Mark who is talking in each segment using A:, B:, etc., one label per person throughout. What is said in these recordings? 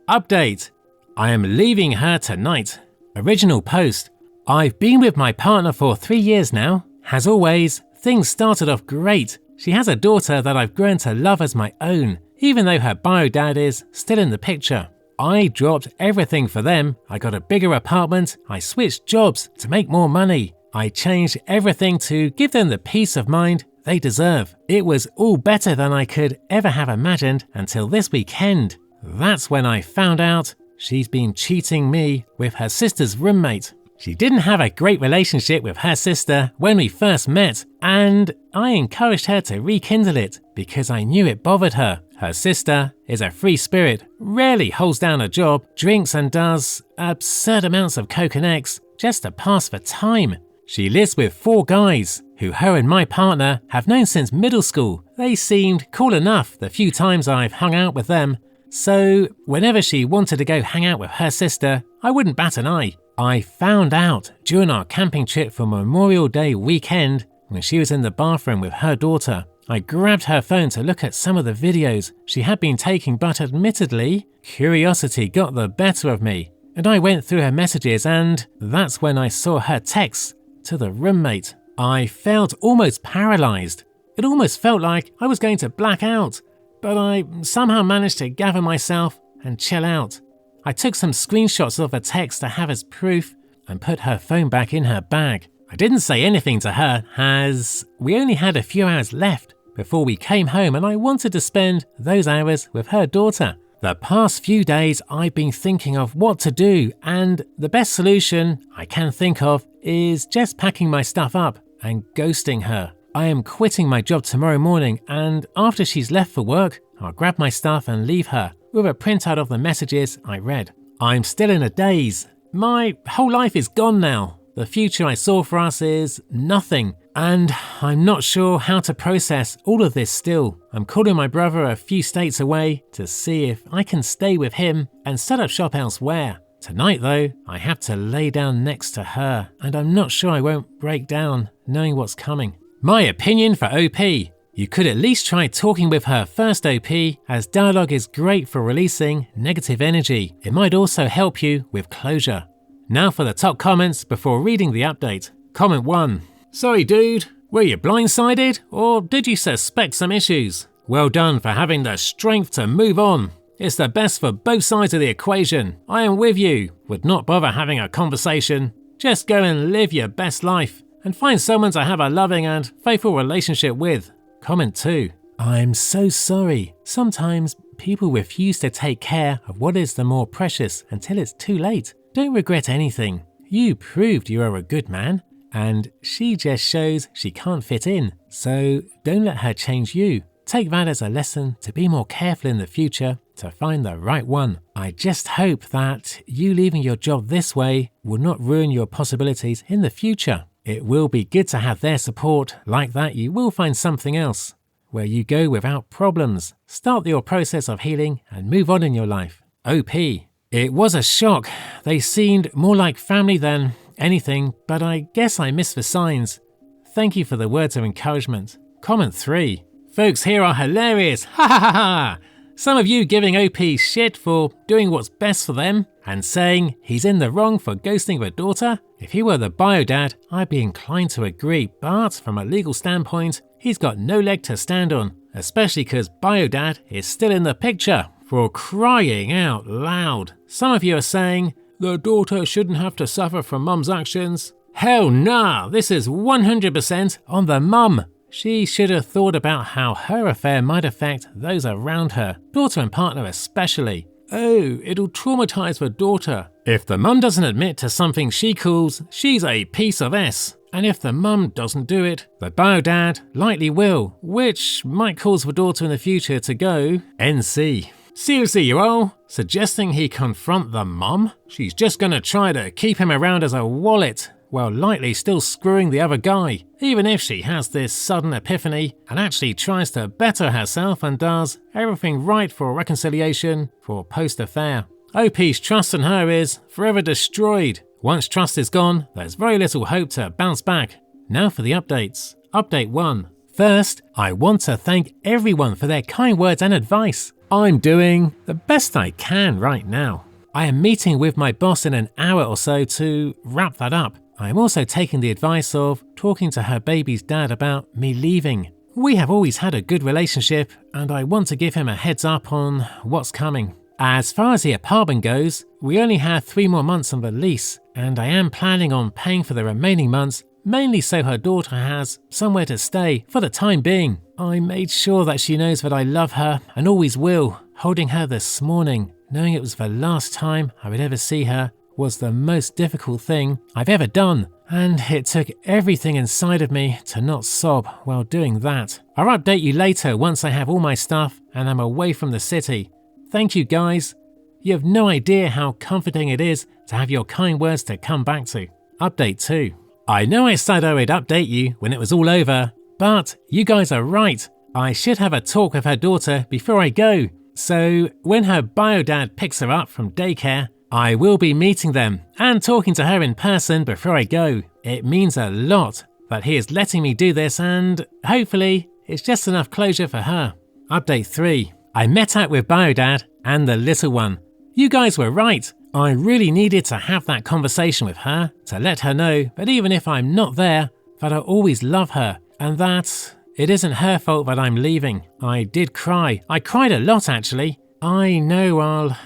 A: Update. I am leaving her tonight. Original post. I've been with my partner for 3 years now. As always, things started off great. She has a daughter that I've grown to love as my own, even though her bio dad is still in the picture. I dropped everything for them. I got a bigger apartment. I switched jobs to make more money. I changed everything to give them the peace of mind they deserve. It was all better than I could ever have imagined until this weekend. That's when I found out she's been cheating me with her sister's roommate. She didn't have a great relationship with her sister when we first met, and I encouraged her to rekindle it because I knew it bothered her. Her sister is a free spirit, rarely holds down a job, drinks and does absurd amounts of coke and X just to pass the time. She lives with 4 guys who her and my partner have known since middle school. They seemed cool enough the few times I've hung out with them. So whenever she wanted to go hang out with her sister, I wouldn't bat an eye. I found out during our camping trip for Memorial Day weekend when she was in the bathroom with her daughter. I grabbed her phone to look at some of the videos she had been taking, but admittedly, curiosity got the better of me. And I went through her messages, and that's when I saw her texts to the roommate. I felt almost paralyzed. It almost felt like I was going to black out, but I somehow managed to gather myself and chill out. I took some screenshots of the text to have as proof and put her phone back in her bag. I didn't say anything to her as we only had a few hours left before we came home and I wanted to spend those hours with her daughter. The past few days I've been thinking of what to do, and the best solution I can think of is just packing my stuff up and ghosting her. I am quitting my job tomorrow morning, and after she's left for work, I'll grab my stuff and leave her with a printout of the messages I read. I'm still in a daze. My whole life is gone now. The future I saw for us is nothing, and I'm not sure how to process all of this still. I'm calling my brother a few states away to see if I can stay with him and set up shop elsewhere. Tonight though, I have to lay down next to her, and I'm not sure I won't break down knowing what's coming. My opinion for OP. You could at least try talking with her first, OP, as dialogue is great for releasing negative energy. It might also help you with closure. Now for the top comments before reading the update. Comment 1. Sorry dude, were you blindsided or did you suspect some issues? Well done for having the strength to move on. It's the best for both sides of the equation. I am with you. Would not bother having a conversation. Just go and live your best life and find someone to have a loving and faithful relationship with. Comment 2. I'm so sorry. Sometimes people refuse to take care of what is the more precious until it's too late. Don't regret anything. You proved you are a good man, and she just shows she can't fit in. So don't let her change you. Take that as a lesson to be more careful in the future to find the right one. I just hope that you leaving your job this way will not ruin your possibilities in the future. It will be good to have their support. Like that, you will find something else where you go without problems. Start your process of healing and move on in your life. OP. It was a shock. They seemed more like family than anything, but I guess I missed the signs. Thank you for the words of encouragement. Comment 3. Folks here are hilarious. Ha ha ha ha. Some of you giving OP shit for doing what's best for them and saying he's in the wrong for ghosting the daughter. If he were the bio dad, I'd be inclined to agree, but from a legal standpoint, he's got no leg to stand on, especially because bio dad is still in the picture. For crying out loud. Some of you are saying, the daughter shouldn't have to suffer from mum's actions. Hell nah, this is 100% on the mum. She should have thought about how her affair might affect those around her, daughter and partner especially. Oh, it'll traumatize the daughter. If the mum doesn't admit to something she calls, she's a piece of S. And if the mum doesn't do it, the bio dad likely will, which might cause the daughter in the future to go NC. Seriously, you all? Suggesting he confront the mum? She's just gonna try to keep him around as a wallet, while likely still screwing the other guy, even if she has this sudden epiphany and actually tries to better herself and does everything right for reconciliation for post-affair. OP's trust in her is forever destroyed. Once trust is gone, there's very little hope to bounce back. Now for the updates. Update 1. First, I want to thank everyone for their kind words and advice. I'm doing the best I can right now. I am meeting with my boss in an hour or so to wrap that up. I am also taking the advice of talking to her baby's dad about me leaving. We have always had a good relationship and I want to give him a heads up on what's coming. As far as the apartment goes, we only have 3 more months on the lease and I am planning on paying for the remaining months, mainly so her daughter has somewhere to stay for the time being. I made sure that she knows that I love her and always will. Holding her this morning, knowing it was the last time I would ever see her, was the most difficult thing I've ever done. And it took everything inside of me to not sob while doing that. I'll update you later once I have all my stuff and I'm away from the city. Thank you guys. You have no idea how comforting it is to have your kind words to come back to. Update 2. I know I said I would update you when it was all over, but you guys are right. I should have a talk with her daughter before I go. So when her bio dad picks her up from daycare, I will be meeting them and talking to her in person before I go. It means a lot that he is letting me do this and hopefully it's just enough closure for her. Update 3. I met out with bio dad and the little one. You guys were right. I really needed to have that conversation with her to let her know that even if I'm not there, that I always love her and that it isn't her fault that I'm leaving. I did cry. I cried a lot actually. I know I'll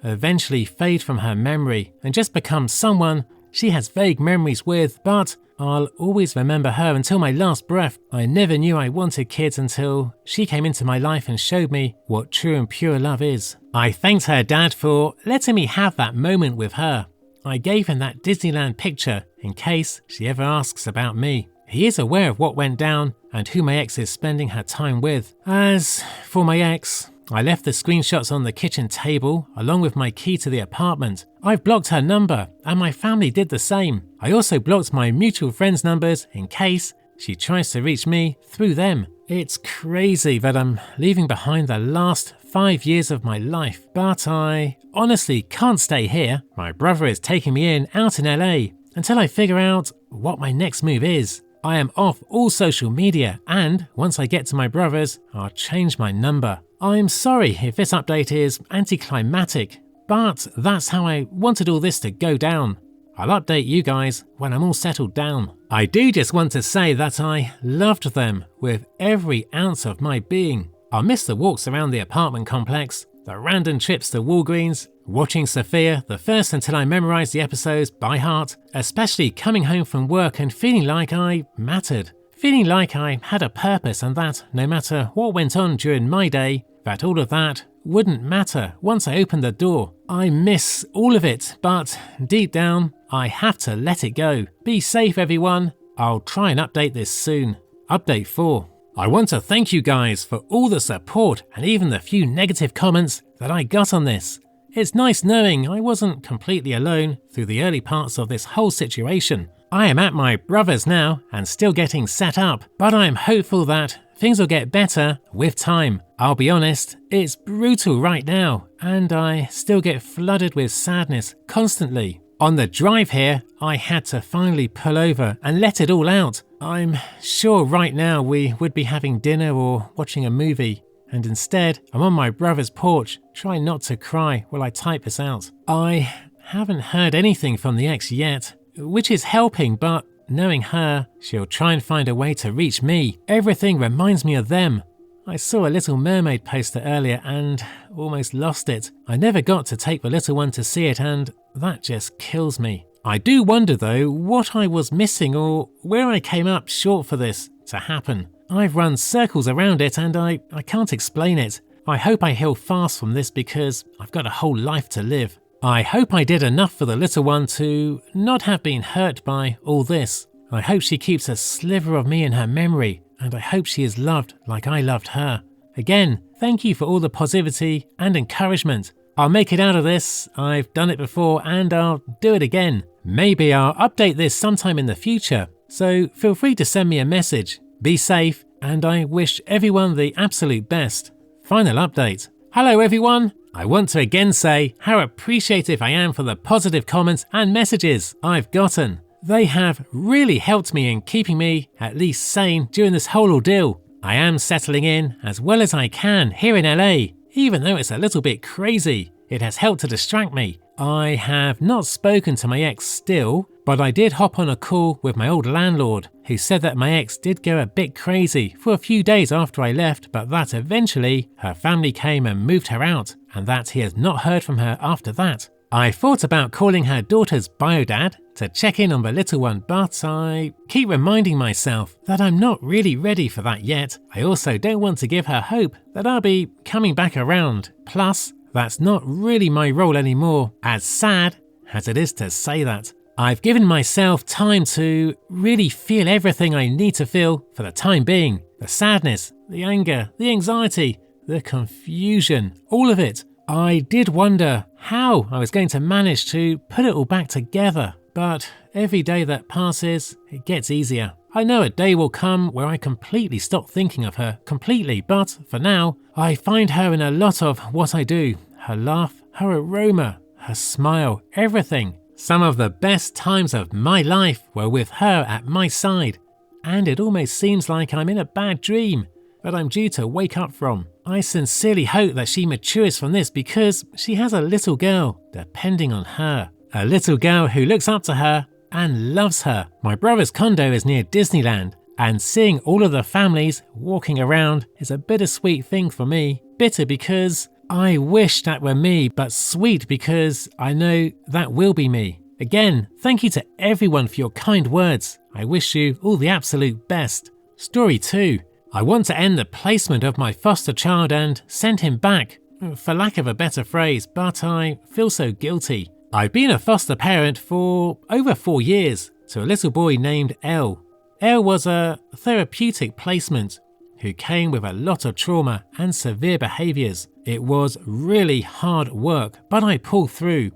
A: eventually fade from her memory and just become someone she has vague memories with, but I'll always remember her until my last breath. I never knew I wanted kids until she came into my life and showed me what true and pure love is. I thanked her dad for letting me have that moment with her. I gave him that Disneyland picture in case she ever asks about me. He is aware of what went down and who my ex is spending her time with. As for my ex, I left the screenshots on the kitchen table along with my key to the apartment. I've blocked her number and my family did the same. I also blocked my mutual friends' numbers in case she tries to reach me through them. It's crazy that I'm leaving behind the last 5 years of my life, but I honestly can't stay here. My brother is taking me in out in LA until I figure out what my next move is. I am off all social media and once I get to my brother's, I'll change my number. I'm sorry if this update is anticlimactic, but that's how I wanted all this to go down. I'll update you guys when I'm all settled down. I do just want to say that I loved them with every ounce of my being. I'll miss the walks around the apartment complex, the random trips to Walgreens, watching Sophia the first until I memorized the episodes by heart, especially coming home from work and feeling like I mattered. Feeling like I had a purpose and that no matter what went on during my day, that all of that wouldn't matter once I opened the door. I miss all of it, but deep down, I have to let it go. Be safe everyone. I'll try and update this soon. Update 4. I want to thank you guys for all the support and even the few negative comments that I got on this. It's nice knowing I wasn't completely alone through the early parts of this whole situation. I am at my brother's now and still getting set up, but I am hopeful that things will get better with time. I'll be honest, it's brutal right now, and I still get flooded with sadness constantly. On the drive here, I had to finally pull over and let it all out. I'm sure right now we would be having dinner or watching a movie, and instead I'm on my brother's porch trying not to cry while I type this out. I haven't heard anything from the ex yet, which is helping, but knowing her, she'll try and find a way to reach me. Everything reminds me of them. I saw a Little Mermaid poster earlier and almost lost it. I never got to take the little one to see it and that just kills me. I do wonder though what I was missing or where I came up short for this to happen. I've run circles around it and I can't explain it. I hope I heal fast from this because I've got a whole life to live. I hope I did enough for the little one to not have been hurt by all this. I hope she keeps a sliver of me in her memory, and I hope she is loved like I loved her. Again, thank you for all the positivity and encouragement. I'll make it out of this. I've done it before and I'll do it again. Maybe I'll update this sometime in the future, so feel free to send me a message. Be safe, and I wish everyone the absolute best. Final update. Hello everyone. I want to again say how appreciative I am for the positive comments and messages I've gotten. They have really helped me in keeping me at least sane during this whole ordeal. I am settling in as well as I can here in LA. even though it's a little bit crazy. It has helped to distract me. I have not spoken to my ex still, but I did hop on a call with my old landlord, who said that my ex did go a bit crazy for a few days after I left, but that eventually her family came and moved her out, and that he has not heard from her after that. I thought about calling her daughter's bio-dad to check in on the little one, but I keep reminding myself that I'm not really ready for that yet. I also don't want to give her hope that I'll be coming back around. Plus, that's not really my role anymore, as sad as it is to say that. I've given myself time to really feel everything I need to feel for the time being. The sadness, the anger, the anxiety, the confusion, all of it. I did wonder how I was going to manage to put it all back together, but every day that passes, it gets easier. I know a day will come where I completely stop thinking of her completely, but for now, I find her in a lot of what I do. Her laugh, her aroma, her smile, everything. Some of the best times of my life were with her at my side, and it almost seems like I'm in a bad dream that I'm due to wake up from. I sincerely hope that she matures from this because she has a little girl depending on her. A little girl who looks up to her and loves her. My brother's condo is near Disneyland, and seeing all of the families walking around is a bittersweet thing for me. Bitter because I wish that were me, but sweet because I know that will be me. Again, thank you to everyone for your kind words. I wish you all the absolute best. Story 2. I want to end the placement of my foster child and send him back, for lack of a better phrase, but I feel so guilty. I've been a foster parent for over 4 years to a little boy named Elle. Elle was a therapeutic placement who came with a lot of trauma and severe behaviours. It was really hard work, but I pulled through.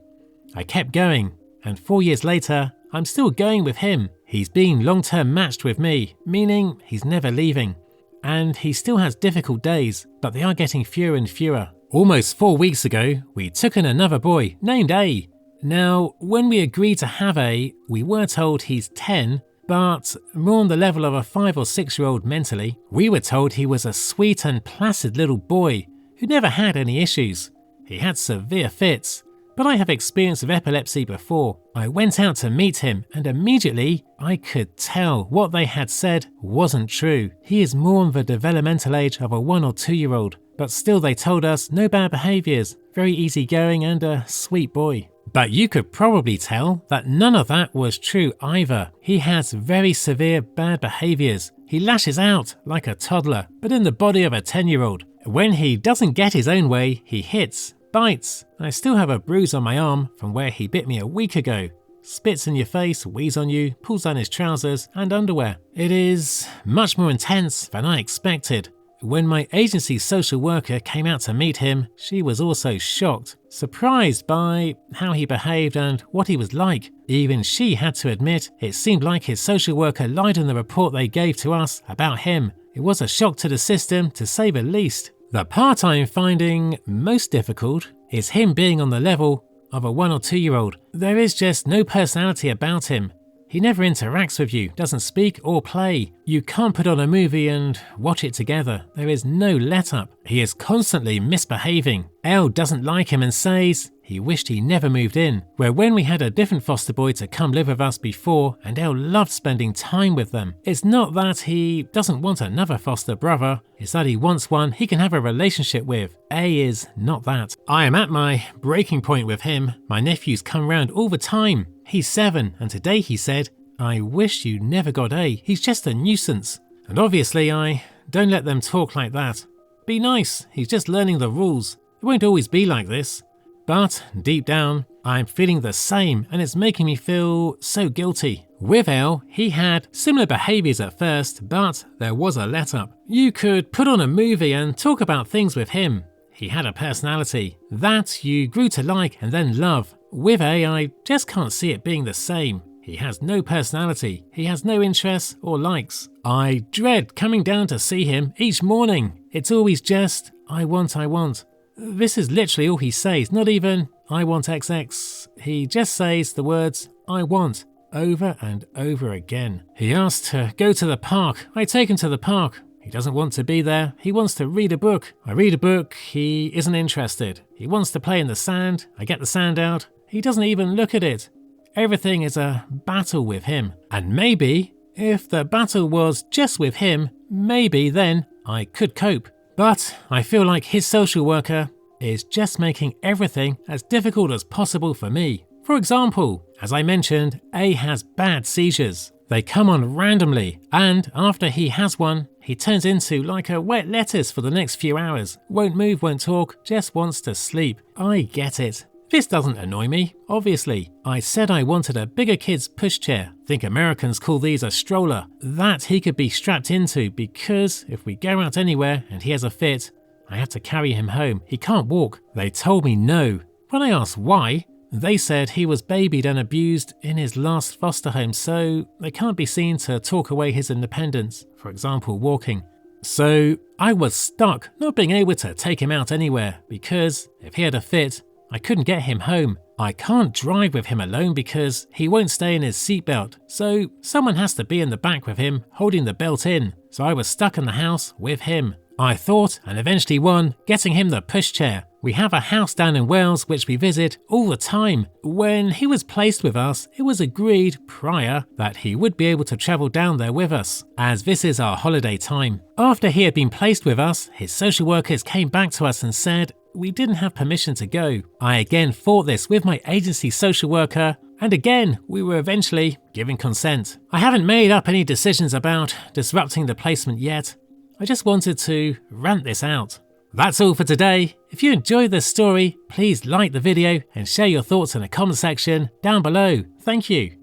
A: I kept going, and 4 years later, I'm still going with him. He's been long-term matched with me, meaning he's never leaving. And he still has difficult days, but they are getting fewer and fewer. Almost 4 weeks ago, we took in another boy named A. Now, when we agreed to have A, we were told he's 10, but more on the level of a 5 or 6 year old mentally. We were told he was a sweet and placid little boy who never had any issues. He had severe fits, but I have experience of epilepsy before. I went out to meet him and immediately I could tell what they had said wasn't true. He is more on the developmental age of a 1 or 2 year old, but still they told us no bad behaviours, very easygoing and a sweet boy. But you could probably tell that none of that was true either. He has very severe bad behaviours. He lashes out like a toddler, but in the body of a 10-year-old. When he doesn't get his own way, he hits, bites. I still have a bruise on my arm from where he bit me a week ago. Spits in your face, wheezes on you, pulls down his trousers and underwear. It is much more intense than I expected. When my agency social worker came out to meet him, she was also shocked, surprised by how he behaved and what he was like. Even she had to admit it seemed like his social worker lied in the report they gave to us about him. It was a shock to the system, to say the least. The part I'm finding most difficult is him being on the level of a 1 or 2 year old. There is just no personality about him. He never interacts with you, doesn't speak or play. You can't put on a movie and watch it together. There is no let-up. He is constantly misbehaving. Elle doesn't like him and says he wished he never moved in. Where when we had a different foster boy to come live with us before, and Elle loved spending time with them. It's not that he doesn't want another foster brother, it's that he wants one he can have a relationship with. A is not that. I am at my breaking point with him. My nephews come round all the time. He's 7, and today he said, "I wish you never got A. He's just a nuisance." And obviously I don't let them talk like that. Be nice, he's just learning the rules. It won't always be like this. But deep down, I'm feeling the same and it's making me feel so guilty. With Elle, he had similar behaviours at first, but there was a let-up. You could put on a movie and talk about things with him. He had a personality that you grew to like and then love. With A, I just can't see it being the same. He has no personality, he has no interests or likes. I dread coming down to see him each morning. It's always just, I want. This is literally all he says, not even, I want XX. He just says the words, I want, over and over again. He asked to go to the park. I take him to the park. He doesn't want to be there. He wants to read a book. I read a book. He isn't interested. He wants to play in the sand. I get the sand out. He doesn't even look at it. Everything is a battle with him. And maybe, if the battle was just with him, maybe then I could cope. But I feel like his social worker is just making everything as difficult as possible for me. For example, as I mentioned, A has bad seizures. They come on randomly, and after he has one, he turns into like a wet lettuce for the next few hours. Won't move, won't talk, just wants to sleep. I get it. This doesn't annoy me, obviously. I said I wanted a bigger kid's pushchair. Think Americans call these a stroller. That he could be strapped into, because if we go out anywhere and he has a fit, I have to carry him home. He can't walk. They told me no. When I asked why, they said he was babied and abused in his last foster home, so they can't be seen to talk away his independence, for example, walking. So I was stuck not being able to take him out anywhere, because if he had a fit, I couldn't get him home. I can't drive with him alone because he won't stay in his seatbelt, so someone has to be in the back with him, holding the belt in. So I was stuck in the house with him. I thought, and eventually won, getting him the pushchair. We have a house down in Wales which we visit all the time. When he was placed with us, it was agreed prior that he would be able to travel down there with us, as this is our holiday time. After he had been placed with us, his social workers came back to us and said we didn't have permission to go. I again fought this with my agency social worker, and again we were eventually given consent. I haven't made up any decisions about disrupting the placement yet. I just wanted to rant this out. That's all for today. If you enjoyed this story, please like the video and share your thoughts in the comment section down below. Thank you.